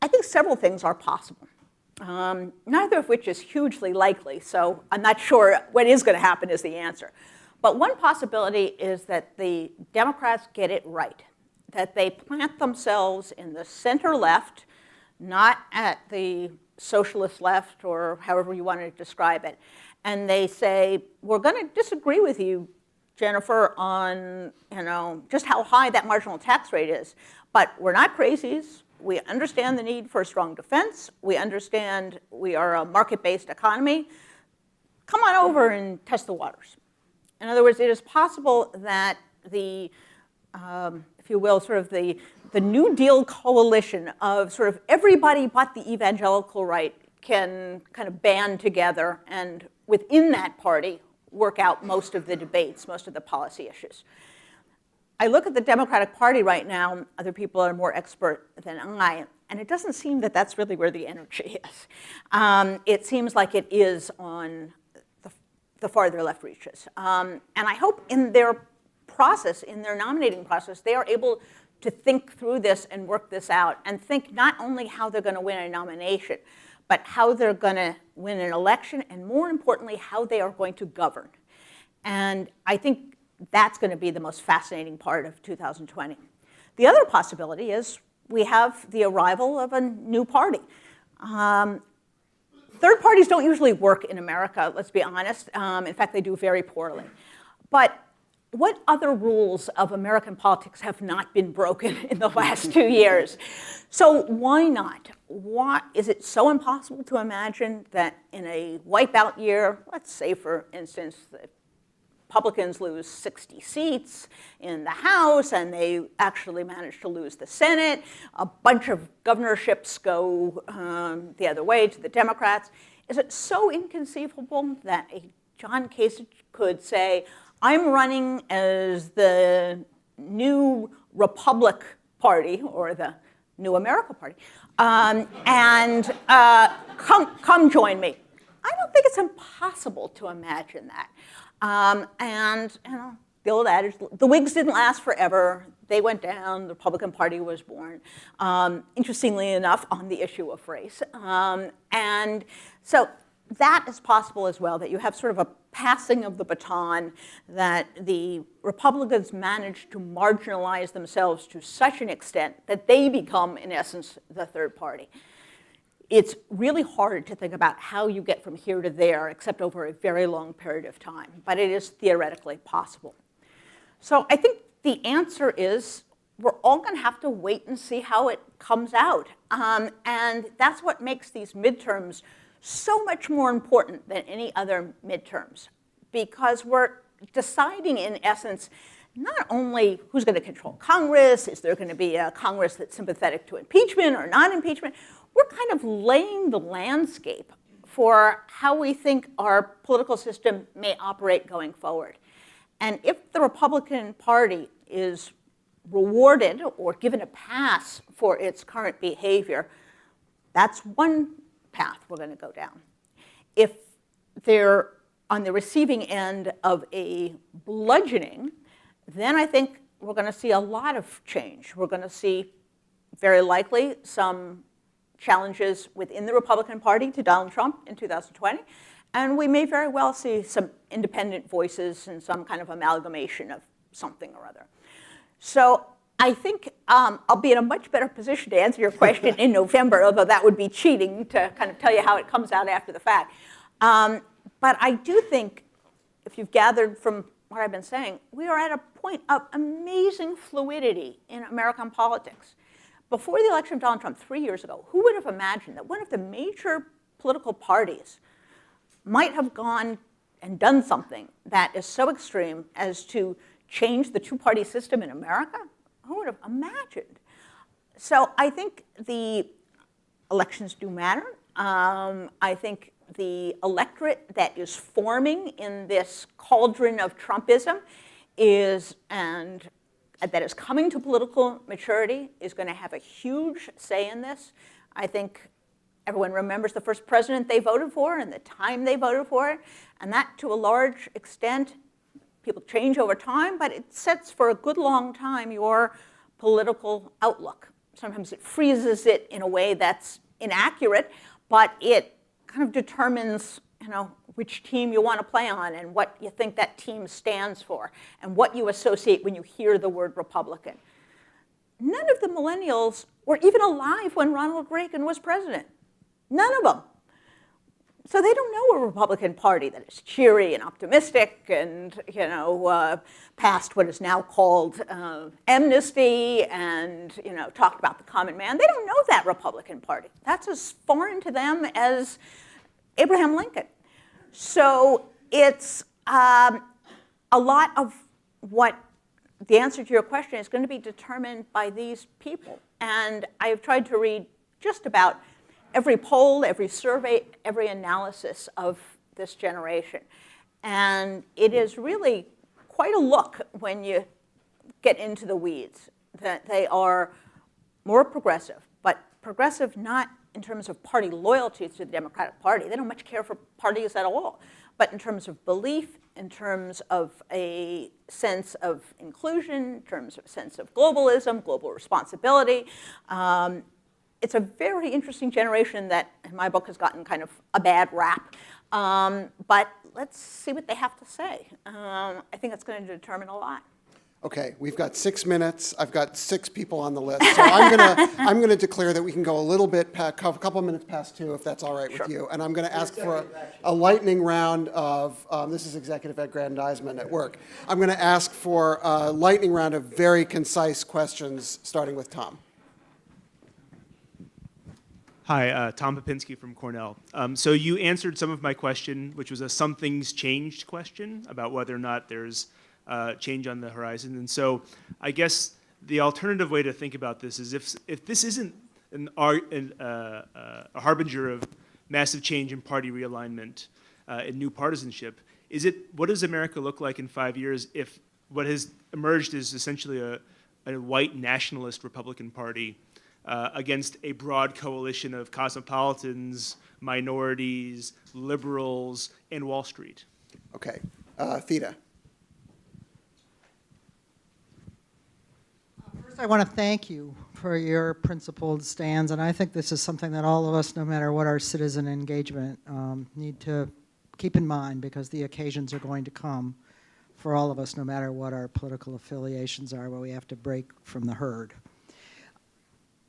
think several things are possible, neither of which is hugely likely, so I'm not sure what is going to happen is the answer. But one possibility is that the Democrats get it right, that they plant themselves in the center left, not at the socialist left or however you want to describe it, and they say, we're going to disagree with you Jennifer, on just how high that marginal tax rate is. But we're not crazies. We understand the need for a strong defense. We understand we are a market-based economy. Come on over and test the waters. In other words, it is possible that the, if you will, sort of the New Deal coalition of sort of everybody but the evangelical right can kind of band together and within that party work out most of the debates, most of the policy issues. I look at the Democratic Party right now, other people are more expert than I, and it doesn't seem that that's really where the energy is. It seems like it is on the farther left reaches. And I hope in their process, in their nominating process, they are able to think through this and work this out and think not only how they're going to win a nomination, but how they're going to win an election, and more importantly, how they are going to govern. And I think that's going to be the most fascinating part of 2020. The other possibility is we have the arrival of a new party. Third parties don't usually work in America, let's be honest. In fact, they do very poorly. But what other rules of American politics have not been broken in the last 2 years? So why not? Is it so impossible to imagine that in a wipeout year, let's say, for instance, the Republicans lose 60 seats in the House, and they actually manage to lose the Senate. A bunch of governorships go the other way to the Democrats. Is it so inconceivable that a John Kasich could say, I'm running as the New Republic Party, or the New America Party, and come join me? I don't think it's impossible to imagine that. And the old adage, the Whigs didn't last forever. They went down, the Republican Party was born, interestingly enough, on the issue of race. And so that is possible as well, that you have sort of a passing of the baton, that the Republicans managed to marginalize themselves to such an extent that they become, in essence, the third party. It's really hard to think about how you get from here to there, except over a very long period of time, but it is theoretically possible. So I think the answer is we're all going to have to wait and see how it comes out. And that's what makes these midterms so much more important than any other midterms, because we're deciding, in essence, not only who's going to control Congress, is there going to be a Congress that's sympathetic to impeachment or non-impeachment. We're kind of laying the landscape for how we think our political system may operate going forward. And if the Republican Party is rewarded or given a pass for its current behavior, that's one path we're going to go down. If they're on the receiving end of a bludgeoning, then I think we're going to see a lot of change. We're going to see, very likely, some challenges within the Republican Party to Donald Trump in 2020. And we may very well see some independent voices and some kind of amalgamation of something or other. So I think I'll be in a much better position to answer your question in November, although that would be cheating to kind of tell you how it comes out after the fact. But I do think, if you've gathered from what I've been saying, we are at a point of amazing fluidity in American politics. Before the election of Donald Trump 3 years ago, who would have imagined that one of the major political parties might have gone and done something that is so extreme as to change the two-party system in America? Who would have imagined? So I think the elections do matter. I think the electorate that is forming in this cauldron of Trumpism and that is coming to political maturity is going to have a huge say in this. I think everyone remembers the first president they voted for and the time they voted for it, and that, to a large extent, people change over time, but it sets for a good long time your political outlook. Sometimes it freezes it in a way that's inaccurate, but it kind of determines, which team you want to play on and what you think that team stands for and what you associate when you hear the word Republican. None of the millennials were even alive when Ronald Reagan was president. None of them. So they don't know a Republican Party that is cheery and optimistic and, passed what is now called amnesty and, talked about the common man. They don't know that Republican Party. That's as foreign to them as Abraham Lincoln. So it's a lot of what the answer to your question is going to be determined by these people. And I've tried to read just about every poll, every survey, every analysis of this generation. And it is really quite a look when you get into the weeds, that they are more progressive, but progressive not in terms of party loyalty to the Democratic Party. They don't much care for parties at all, but in terms of belief, in terms of a sense of inclusion, in terms of a sense of globalism, global responsibility. It's a very interesting generation that, in my book, has gotten kind of a bad rap. But let's see what they have to say. I think it's going to determine a lot. Okay, we've got 6 minutes. I've got 6 people on the list. So I'm gonna declare that we can go a little bit, a couple of minutes past 2, if that's all right with you. And I'm gonna ask for a lightning round of, this is executive aggrandizement at work. I'm gonna ask for a lightning round of very concise questions, starting with Tom. Hi, Tom Popinski from Cornell. So you answered some of my question, which was a some things changed question about whether or not there's change on the horizon. And so I guess the alternative way to think about this is if this isn't a harbinger of massive change in party realignment and new partisanship, what does America look like in 5 years if what has emerged is essentially a white nationalist Republican Party against a broad coalition of cosmopolitans, minorities, liberals, and Wall Street? Okay, Theda. First, I want to thank you for your principled stands, and I think this is something that all of us, no matter what our citizen engagement, need to keep in mind, because the occasions are going to come for all of us, no matter what our political affiliations are, where we have to break from the herd.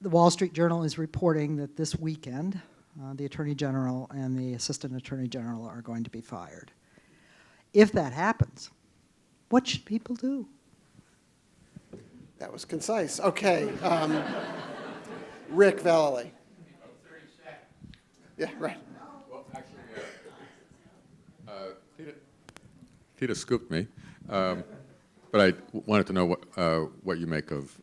The Wall Street Journal is reporting that this weekend, the Attorney General and the Assistant Attorney General are going to be fired. If that happens, what should people do? That was concise. Okay. Rick Vallely. 30 seconds. Yeah, right. Well, actually, Theda scooped me, but I wanted to know what you make of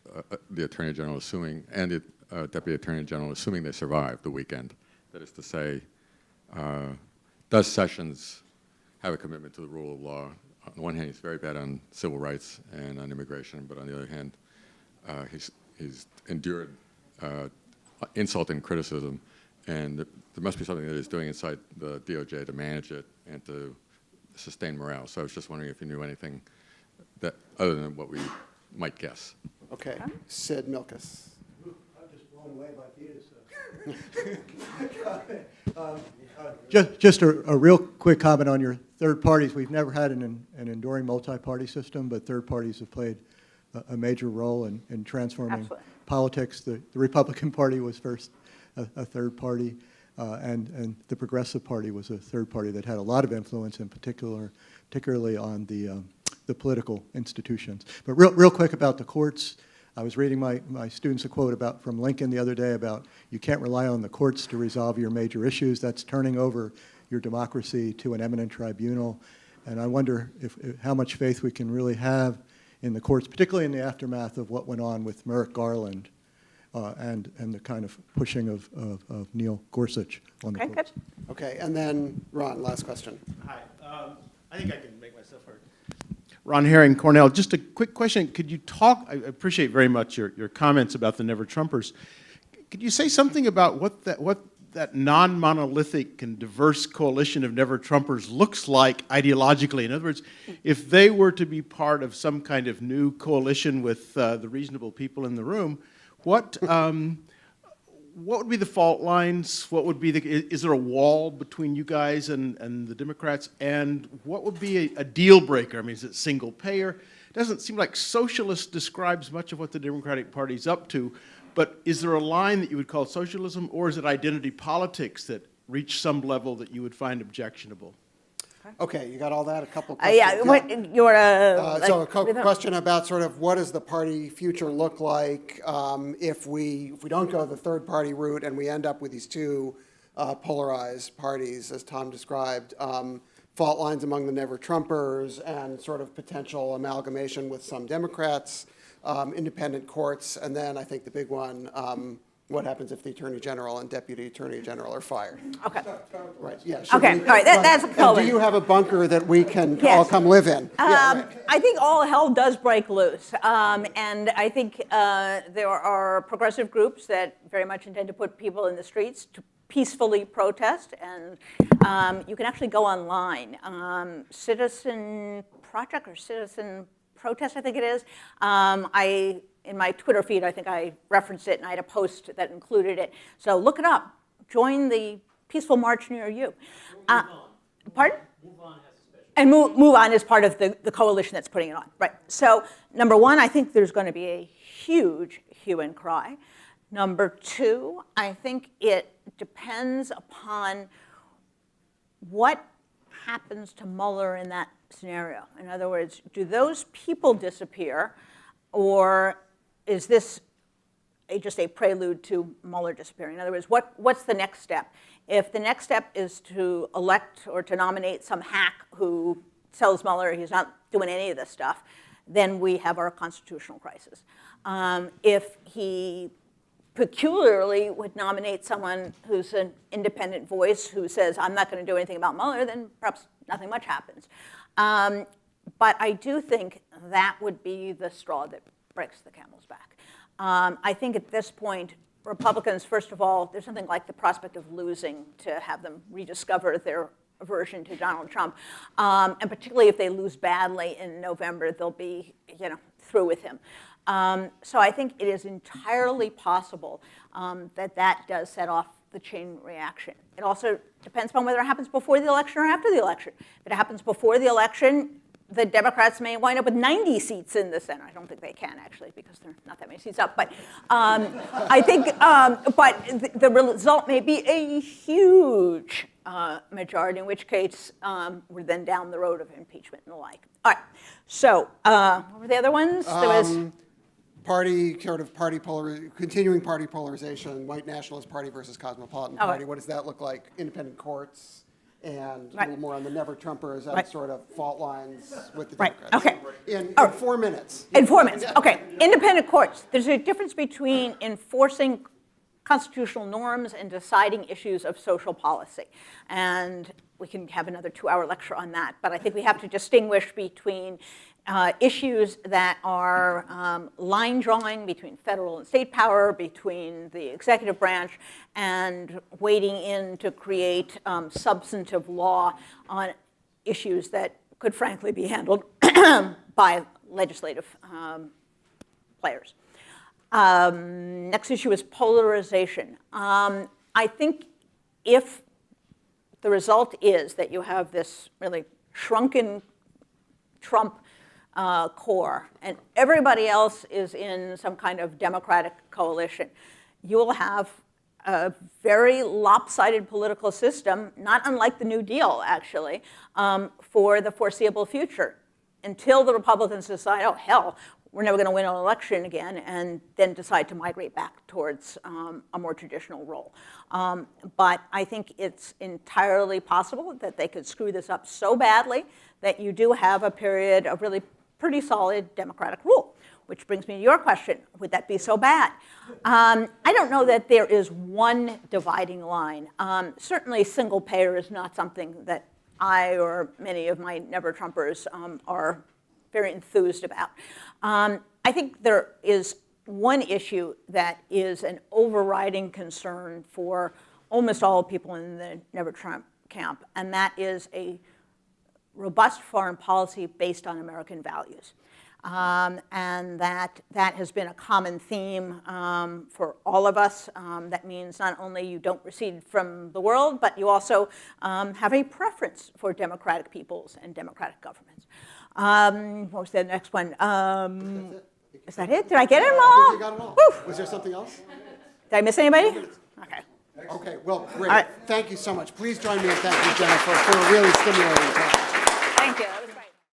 the Attorney General assuming, and the Deputy Attorney General assuming they survive the weekend. That is to say, does Sessions have a commitment to the rule of law? On the one hand, he's very bad on civil rights and on immigration, but on the other hand, he's endured insult and criticism, and there must be something that he's doing inside the DOJ to manage it and to sustain morale. So I was just wondering if you knew anything that other than what we might guess. Okay. Sid Milkus. I'm just blown away by Theda's. Just a real quick comment on your third parties. We've never had an enduring multi-party system, but third parties have played a major role in transforming Absolutely. politics. The Republican Party was first a third party, and the Progressive Party was a third party that had a lot of influence, in particularly on the political institutions. But real quick about the courts. I was reading my students a quote from Lincoln the other day about you can't rely on the courts to resolve your major issues. That's turning over your democracy to an eminent tribunal. And I wonder how much faith we can really have in the courts, particularly in the aftermath of what went on with Merrick Garland and the kind of pushing of Neil Gorsuch on the courts. Good. Okay, and then Ron, last question. Hi. I think I can make myself heard. Ron Herring, Cornell. Just a quick question. Could you talk, I appreciate very much your comments about the Never Trumpers. Could you say something about what that non-monolithic and diverse coalition of Never Trumpers looks like ideologically? In other words, if they were to be part of some kind of new coalition with the reasonable people in the room, what would be the fault lines? What would be is there a wall between you guys and the Democrats? And what would be a deal breaker? I mean, is it single payer? It doesn't seem like socialist describes much of what the Democratic Party's up to, but is there a line that you would call socialism, or is it identity politics that reach some level that you would find objectionable. Okay, you got all that? A couple questions? Yeah, what, you're So a question about sort of what does the party future look like if we don't go the third party route and we end up with these two polarized parties, as Tom described, fault lines among the never-Trumpers and sort of potential amalgamation with some Democrats, independent courts, and then I think the big one, what happens if the Attorney General and Deputy Attorney General are fired? Okay. Right, yeah. Okay, all right, that's a and color. do you have a bunker that we can Yes. all come live in? Yeah, right. I think all hell does break loose. And I think there are progressive groups that very much intend to put people in the streets to peacefully protest. And you can actually go online. Citizen Project or Citizen Protest, I think it is. In my Twitter feed, I think I referenced it, and I had a post that included it. So look it up. Join the peaceful march near you. Pardon? And Move On is part of the coalition that's putting it on. Right. So number one, I think there's going to be a huge hue and cry. Number two, I think it depends upon what happens to Mueller in that scenario. In other words, do those people disappear, or is this just a prelude to Mueller disappearing? In other words, what's the next step? If the next step is to elect or to nominate some hack who tells Mueller he's not doing any of this stuff, then we have our constitutional crisis. If he peculiarly would nominate someone who's an independent voice who says, I'm not going to do anything about Mueller, then perhaps nothing much happens. But I do think that would be the straw that breaks the camel's back. I think at this point, Republicans, first of all, there's something like the prospect of losing to have them rediscover their aversion to Donald Trump. And particularly if they lose badly in November, they'll be through with him. So I think it is entirely possible that does set off the chain reaction. It also depends upon whether it happens before the election or after the election. If it happens before the election, the Democrats may wind up with 90 seats in the Senate. I don't think they can, actually, because there are not that many seats up. But I think, but the result may be a huge majority, in which case we're then down the road of impeachment and the like. All right. So what were the other ones? There was continuing party polarization, white nationalist party versus cosmopolitan party. What does that look like? Independent courts. And a little more on the never-Trumpers and sort of fault lines with the Democrats. Okay. In 4 minutes. In 4 minutes. Okay. Independent courts. There's a difference between enforcing constitutional norms and deciding issues of social policy. And we can have another 2-hour lecture on that. But I think we have to distinguish between issues that are line drawing between federal and state power, between the executive branch, and wading in to create substantive law on issues that could frankly be handled by legislative players. Next issue is polarization. I think if the result is that you have this really shrunken Trump core, and everybody else is in some kind of Democratic coalition, you will have a very lopsided political system, not unlike the New Deal, actually, for the foreseeable future, until the Republicans decide, oh, hell, we're never going to win an election again, and then decide to migrate back towards a more traditional role. But I think it's entirely possible that they could screw this up so badly that you do have a period of really pretty solid Democratic rule, which brings me to your question. Would that be so bad? I don't know that there is one dividing line. Certainly single payer is not something that I or many of my never-Trumpers are very enthused about. I think there is one issue that is an overriding concern for almost all people in the never-Trump camp, and that is a robust foreign policy based on American values. And that has been a common theme for all of us. That means not only you don't recede from the world, but you also have a preference for democratic peoples and democratic governments. What was the next one? Is that it? Did I get them all? I think you got it all. Woo. Was there something else? Did I miss anybody? Okay. Okay, well, great. All right. Thank you so much. Please join me in thanking Jennifer for a really stimulating talk.